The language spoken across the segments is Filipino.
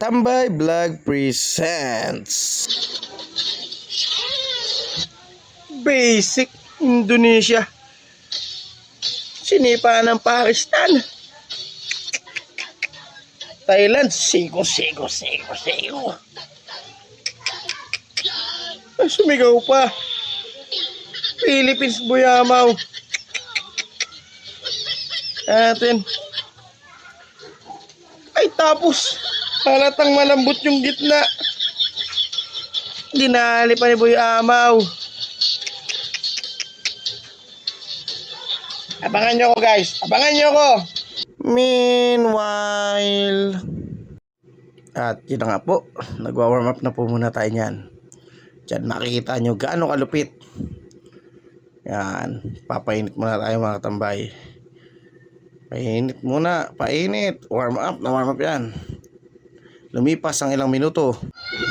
Tambay Vlog presents Basic Indonesia. Sinipa ng Pakistan. Thailand, sigo. Sumigaw pa. Philippines, Buyamaw. Atin. Ay tapos, halatang malambot yung gitna. Dinali pa ni Buyamaw. Abangan nyo ko guys, abangan nyo ko. Meanwhile, at yun na nga po, nagwa-warm up na po muna tayo niyan. Diyan makikita nyo gaano kalupit. Yan, papainit muna tayo mga katambay. Painit muna, painit. Warm up yan. Lumipas ang ilang minuto.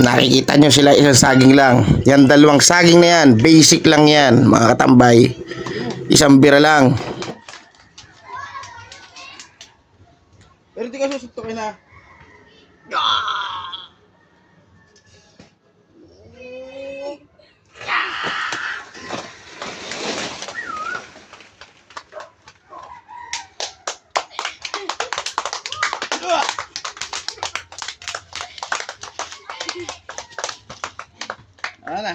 Nakikita nyo sila isang saging lang. Yan dalawang saging na yan, basic lang yan mga katambay. Isang bira lang. Pero di ka susuntukin na. Ano na?